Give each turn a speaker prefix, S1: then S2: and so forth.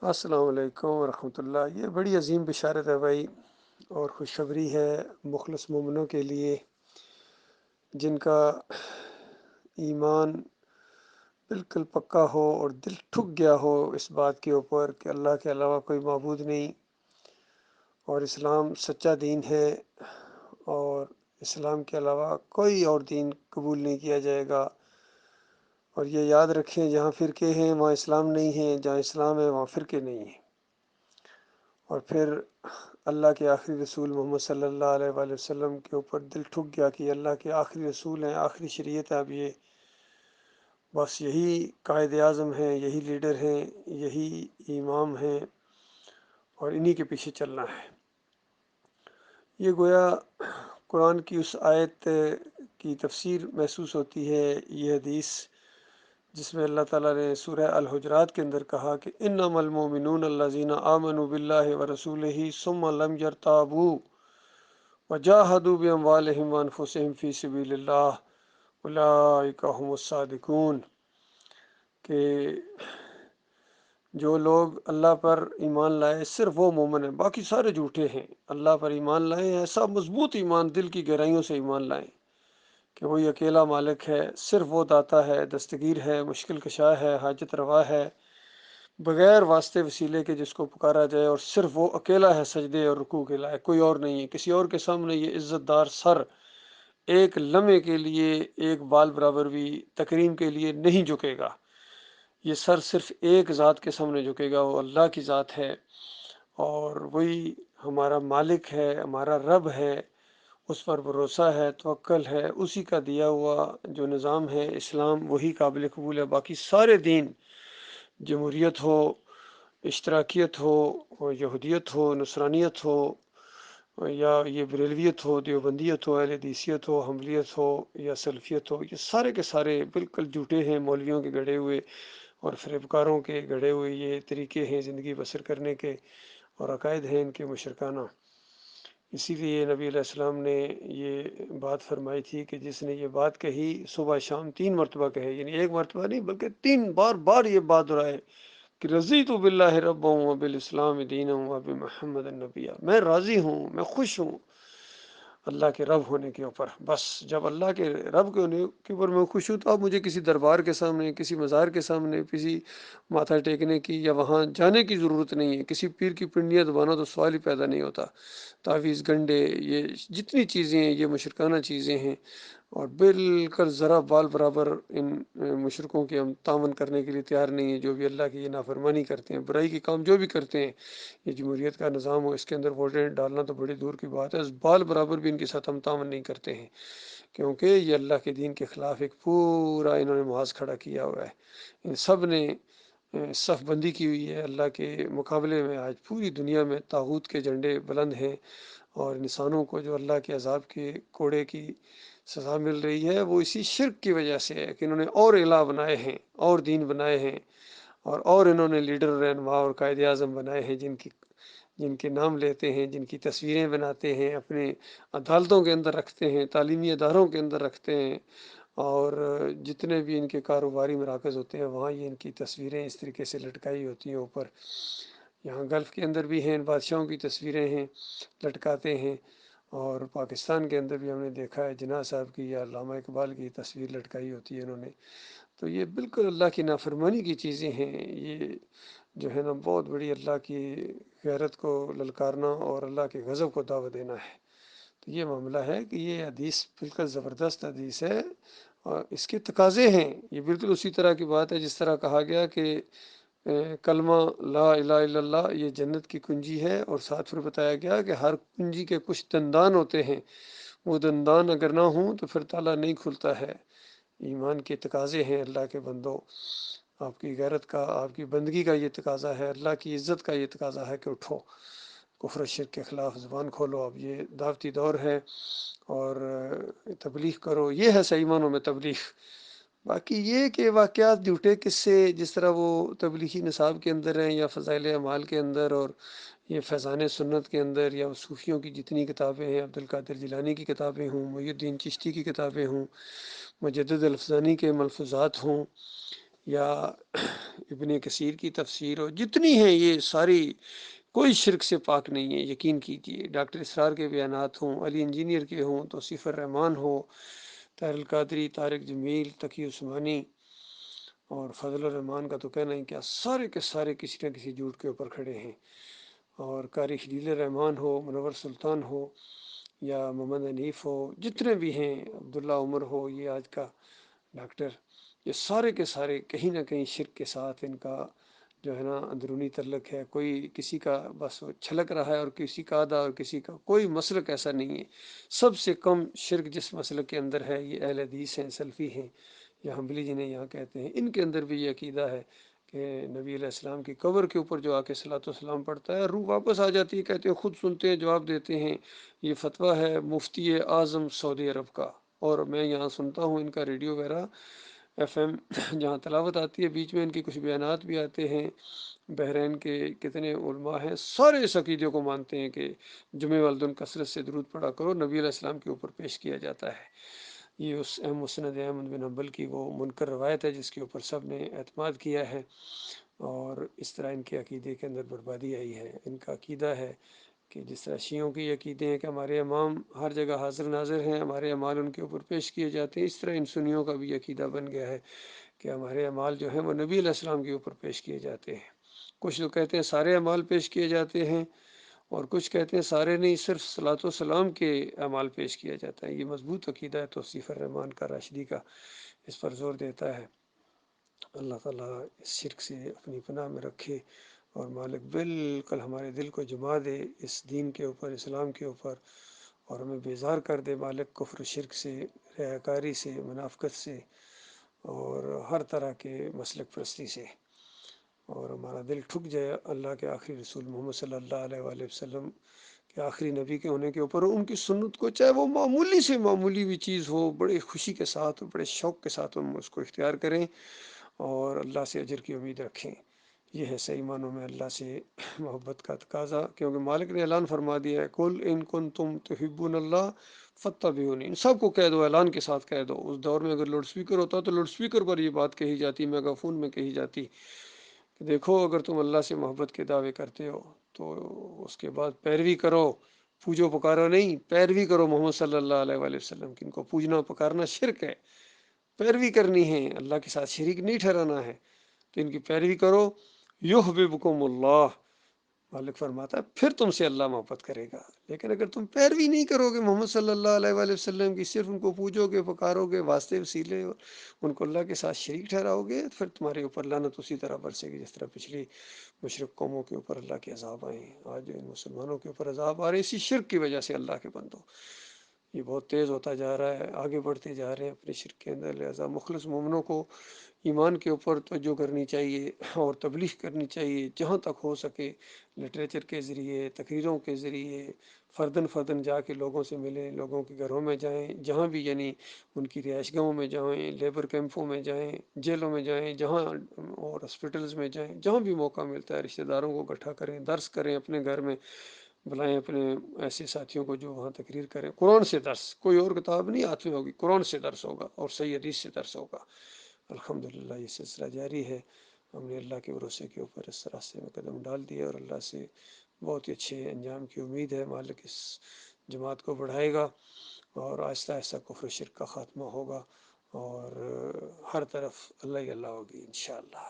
S1: السلام علیکم ورحمۃ اللہ۔ یہ بڑی عظیم بشارت ہے بھائی، اور خوشخبری ہے مخلص مومنوں کے لیے جن کا ایمان بالکل پکا ہو اور دل ٹھک گیا ہو اس بات کے اوپر کہ اللہ کے علاوہ کوئی معبود نہیں، اور اسلام سچا دین ہے، اور اسلام کے علاوہ کوئی اور دین قبول نہیں کیا جائے گا۔ اور یہ یاد رکھیں، جہاں فرقے ہیں وہاں اسلام نہیں ہے، جہاں اسلام ہے وہاں فرقے نہیں ہیں۔ اور پھر اللہ کے آخری رسول محمد صلی اللہ علیہ وآلہ وسلم کے اوپر دل ٹھک گیا کہ اللہ کے آخری رسول ہیں، آخری شریعت ہے، اب یہ بس یہی قائد اعظم ہیں، یہی لیڈر ہیں، یہی امام ہیں، اور انہی کے پیچھے چلنا ہے۔ یہ گویا قرآن کی اس آیت کی تفسیر محسوس ہوتی ہے، یہ حدیث جس میں اللہ تعالیٰ نے سورہ الحجرات کے اندر کہا کہ انما المؤمنون الذین آمنوا باللہ ورسولہ ثم لم یرتابوا وجاہدوا باموالہم وانفسہم فی سبیل اللہ اولئک هم الصادقون، کہ جو لوگ اللہ پر ایمان لائے صرف وہ مومن ہیں، باقی سارے جھوٹے ہیں۔ اللہ پر ایمان لائے ہیں، ایسا مضبوط ایمان، دل کی گہرائیوں سے ایمان لائیں کہ وہی اکیلا مالک ہے، صرف وہ داتا ہے، دستگیر ہے، مشکل کشا ہے، حاجت روا ہے، بغیر واسطے وسیلے کے جس کو پکارا جائے، اور صرف وہ اکیلا ہے سجدے اور رکوع کے لائق، کوئی اور نہیں ہے۔ کسی اور کے سامنے یہ عزت دار سر ایک لمحے کے لیے، ایک بال برابر بھی تکریم کے لیے نہیں جھکے گا۔ یہ سر صرف ایک ذات کے سامنے جھکے گا، وہ اللہ کی ذات ہے، اور وہی ہمارا مالک ہے، ہمارا رب ہے، اس پر بھروسہ ہے، توکل ہے، اسی کا دیا ہوا جو نظام ہے اسلام وہی قابل قبول ہے۔ باقی سارے دین، جمہوریت ہو، اشتراکیت ہو، یہودیت ہو، نصرانیت ہو، یا یہ بریلویت ہو، دیوبندیت ہو، اہل حدیثیت ہو، حنبلیت ہو، یا سلفیت ہو، یہ سارے کے سارے بالکل جھوٹے ہیں، مولویوں کے گڑھے ہوئے اور فریبکاروں کے گڑھے ہوئے یہ طریقے ہیں زندگی بسر کرنے کے، اور عقائد ہیں ان کے مشرکانہ۔ اسی لیے نبی علیہ السلام نے یہ بات فرمائی تھی کہ جس نے یہ بات کہی صبح شام 3 مرتبہ کہے، یعنی ایک مرتبہ نہیں بلکہ 3 بار یہ بات دہرائے کہ رضیت باللہ ربا وبالاسلام دینا وبمحمد النبی، میں راضی ہوں، میں خوش ہوں اللہ کے رب ہونے کے اوپر۔ بس جب اللہ کے رب کے ہونے کے اوپر میں خوش ہوں تو اب مجھے کسی دربار کے سامنے، کسی مزار کے سامنے، کسی ماتھا ٹیکنے کی یا وہاں جانے کی ضرورت نہیں ہے۔ کسی پیر کی پنڈیاں دبانا تو سوال ہی پیدا نہیں ہوتا۔ تعویذ گنڈے، یہ جتنی چیزیں ہیں یہ مشرکانہ چیزیں ہیں، اور بالکل ذرا بال برابر ان مشرکوں کے ہم تعاون کرنے کے لیے تیار نہیں ہیں۔ جو بھی اللہ کی یہ نافرمانی کرتے ہیں، برائی کے کام جو بھی کرتے ہیں، یہ جمہوریت کا نظام ہو، اس کے اندر ووٹیں ڈالنا تو بڑی دور کی بات ہے، اس بال برابر بھی ان کے ساتھ ہم تعاون نہیں کرتے ہیں، کیونکہ یہ اللہ کے دین کے خلاف ایک پورا انہوں نے محاذ کھڑا کیا ہوا ہے۔ ان سب نے صف بندی کی ہوئی ہے اللہ کے مقابلے میں۔ آج پوری دنیا میں طاغوت کے جھنڈے بلند ہیں، اور انسانوں کو جو اللہ کے عذاب کے کوڑے کی سزا مل رہی ہے وہ اسی شرک کی وجہ سے ہے کہ انہوں نے اور الہ بنائے ہیں، اور دین بنائے ہیں، اور انہوں نے لیڈر رہنما اور قائد اعظم بنائے ہیں جن کے نام لیتے ہیں، جن کی تصویریں بناتے ہیں، اپنے عدالتوں کے اندر رکھتے ہیں، تعلیمی اداروں کے اندر رکھتے ہیں، اور جتنے بھی ان کے کاروباری مراکز ہوتے ہیں وہاں یہ ان کی تصویریں اس طریقے سے لٹکائی ہوتی ہیں اوپر۔ یہاں گلف کے اندر بھی ہیں، ان بادشاہوں کی تصویریں ہیں، لٹکاتے ہیں، اور پاکستان کے اندر بھی ہم نے دیکھا ہے جناح صاحب کی یا علامہ اقبال کی تصویر لٹکائی ہوتی ہے انہوں نے۔ تو یہ بالکل اللہ کی نافرمانی کی چیزیں ہیں، یہ جو ہے نا بہت بڑی اللہ کی غیرت کو للکارنا اور اللہ کے غضب کو دعوت دینا ہے۔ تو یہ معاملہ ہے کہ یہ حدیث بالکل زبردست حدیث ہے، اور اس کے تقاضے ہیں۔ یہ بالکل اسی طرح کی بات ہے جس طرح کہا گیا کہ کلمہ لا الہ الا اللہ یہ جنت کی کنجی ہے، اور ساتھ پھر بتایا گیا کہ ہر کنجی کے کچھ دندان ہوتے ہیں، وہ دندان اگر نہ ہوں تو پھر تالا نہیں کھلتا ہے۔ ایمان کے تقاضے ہیں اللہ کے بندو، آپ کی غیرت کا، آپ کی بندگی کا یہ تقاضا ہے، اللہ کی عزت کا یہ تقاضا ہے کہ اٹھو، کفر و شرک کے خلاف زبان کھولو۔ اب یہ دعوتی دور ہے، اور تبلیغ کرو، یہ ہے صحیح معنوں میں تبلیغ۔ باقی یہ کہ واقعات جھوٹے قصے جس طرح وہ تبلیغی نصاب کے اندر ہیں، یا فضائل اعمال کے اندر، اور یہ فیضان سنت کے اندر، یا صوفیوں کی جتنی کتابیں ہیں، عبد القادر جیلانی کی کتابیں ہوں، محی الدین چشتی کی کتابیں ہوں، مجدد الفزانی کے ملفوظات ہوں، یا ابن کثیر کی تفسیر ہو، جتنی ہیں یہ ساری کوئی شرک سے پاک نہیں ہے، یقین کیجیے۔ ڈاکٹر اسرار کے بیانات ہوں، علی انجینئر کے ہوں، توصیف الرحمان ہو، طاہر القادری، طارق جمیل، تقی عثمانی اور فضل الرحمان کا تو کہنا ہی کیا، سارے کے سارے کسی نہ کسی جھوٹ کے اوپر کھڑے ہیں۔ اور قاری خلیل الرحمان ہو، منور سلطان ہو یا محمد حنیف ہو، جتنے بھی ہیں، عبداللہ عمر ہو، یہ آج کا ڈاکٹر، یہ سارے کے سارے کہیں نہ کہیں شرک کے ساتھ ان کا جو ہے نا اندرونی تعلق ہے۔ کوئی کسی کا بس چھلک رہا ہے اور کسی کا آدھا اور کسی کا کوئی مسلک ایسا نہیں ہے۔ سب سے کم شرک جس مسلک کے اندر ہے یہ اہل حدیث ہیں، سلفی ہیں یا حنبلی جنہیں یہاں کہتے ہیں، ان کے اندر بھی یہ عقیدہ ہے کہ نبی علیہ السلام کی قبر کے اوپر جو آ کے صلاۃ والسلام پڑھتا ہے، روح واپس آ جاتی ہے، کہتے ہیں خود سنتے ہیں، جواب دیتے ہیں۔ یہ فتویٰ ہے مفتی اعظم سعودی عرب کا، اور میں یہاں سنتا ہوں ان کا ریڈیو وغیرہ ایف ایم، جہاں تلاوت آتی ہے، بیچ میں ان کے کچھ بیانات بھی آتے ہیں۔ بحرین کے کتنے علماء ہیں، سارے اس عقیدے کو مانتے ہیں کہ جمعہ والدن کثرت سے درود پڑھا کرو، نبی علیہ السلام کے اوپر پیش کیا جاتا ہے۔ یہ اس مسند احمد بن حنبل کی وہ منکر روایت ہے جس کے اوپر سب نے اعتماد کیا ہے، اور اس طرح ان کے عقیدے کے اندر بربادی آئی ہے۔ ان کا عقیدہ ہے کہ جس طرح شیعوں کی عقیدے ہیں کہ ہمارے امام ہر جگہ حاضر ناظر ہیں، ہمارے اعمال ان کے اوپر پیش کیے جاتے ہیں، اس طرح ان سنیوں کا بھی عقیدہ بن گیا ہے کہ ہمارے اعمال جو ہیں وہ نبی علیہ السلام کے اوپر پیش کیے جاتے ہیں۔ کچھ لوگ کہتے ہیں سارے اعمال پیش کیے جاتے ہیں، اور کچھ کہتے ہیں سارے نہیں، صرف صلاۃ و سلام کے اعمال پیش کیا جاتا ہے۔ یہ مضبوط عقیدہ ہے توصیف الرحمان کا، راشدی کا، اس پر زور دیتا ہے۔ اللہ تعالیٰ اس شرک سے اپنی پناہ میں رکھے، اور مالک بالکل ہمارے دل کو جما دے اس دین کے اوپر، اسلام کے اوپر، اور ہمیں بیزار کر دے مالک کفر شرک سے، ریاکاری سے، منافقت سے، اور ہر طرح کے مسلک پرستی سے، اور ہمارا دل ٹھک جائے اللہ کے آخری رسول محمد صلی اللہ علیہ وآلہ وسلم کے آخری نبی کے ہونے کے اوپر، ان کی سنت کو چاہے وہ معمولی سے معمولی بھی چیز ہو، بڑے خوشی کے ساتھ، بڑے شوق کے ساتھ ہم اس کو اختیار کریں اور اللہ سے اجر کی امید رکھیں۔ یہ ہے صحیح معنوں میں اللہ سے محبت کا تقاضا، کیونکہ مالک نے اعلان فرما دیا ہے، قل ان کنتم تحبون اللہ فاتبعونی، ان سب کو کہہ دو، اعلان کے ساتھ کہہ دو۔ اس دور میں اگر لاؤڈ سپیکر ہوتا تو لاؤڈ سپیکر پر یہ بات کہی جاتی، میگا فون میں کہی جاتی کہ دیکھو اگر تم اللہ سے محبت کے دعوے کرتے ہو تو اس کے بعد پیروی کرو، پوجو پکارو نہیں، پیروی کرو محمد صلی اللہ علیہ وآلہ وسلم کی۔ ان کو پوجنا پکارنا شرک ہے، پیروی کرنی ہے، اللہ کے ساتھ شریک نہیں ٹھہرانا ہے، تو ان کی پیروی کرو۔ یحببکم اللہ، مالک فرماتا ہے پھر تم سے اللہ محبت کرے گا۔ لیکن اگر تم پیروی نہیں کرو گے محمد صلی اللہ علیہ وآلہ وسلم کی، صرف ان کو پوجو گے، پکارو گے، واسطے وسیلے ان کو اللہ کے ساتھ شریک ٹھہراؤ گے، پھر تمہارے اوپر لعنت اسی طرح برسے گی جس طرح پچھلی مشرک قوموں کے اوپر اللہ کے عذاب آئے ہیں۔ آج ان مسلمانوں کے اوپر عذاب آ رہے ہیں اسی شرک کی وجہ سے۔ اللہ کے بندو، یہ بہت تیز ہوتا جا رہا ہے، آگے بڑھتے جا رہے ہیں اپنے شرک کے اندر۔ لہٰذا مخلص مومنوں کو ایمان کے اوپر توجہ کرنی چاہیے اور تبلیغ کرنی چاہیے جہاں تک ہو سکے، لٹریچر کے ذریعے، تقریروں کے ذریعے، فردن فردن جا کے لوگوں سے ملیں، لوگوں کے گھروں میں جائیں، جہاں بھی یعنی ان کی رہائش گاہوں میں جائیں، لیبر کیمپوں میں جائیں، جیلوں میں جائیں، جہاں اور ہاسپٹلز میں جائیں، جہاں بھی موقع ملتا ہے رشتہ داروں کو اکٹھا کریں، درس کریں، اپنے گھر میں بلائیں اپنے ایسے ساتھیوں کو جو وہاں تقریر کریں، قرآن سے درس، کوئی اور کتاب نہیں ہاتھ میں ہوگی، قرآن سے درس ہوگا اور صحیح حدیث سے درس ہوگا۔ الحمدللہ یہ سلسلہ جاری ہے، ہم نے اللہ کے بھروسے کے اوپر اس راستے میں قدم ڈال دیا، اور اللہ سے بہت ہی اچھے انجام کی امید ہے۔ مالک اس جماعت کو بڑھائے گا، اور آہستہ آہستہ کفر و شرک کا خاتمہ ہوگا، اور ہر طرف اللہ ہی اللہ ہوگی انشاءاللہ۔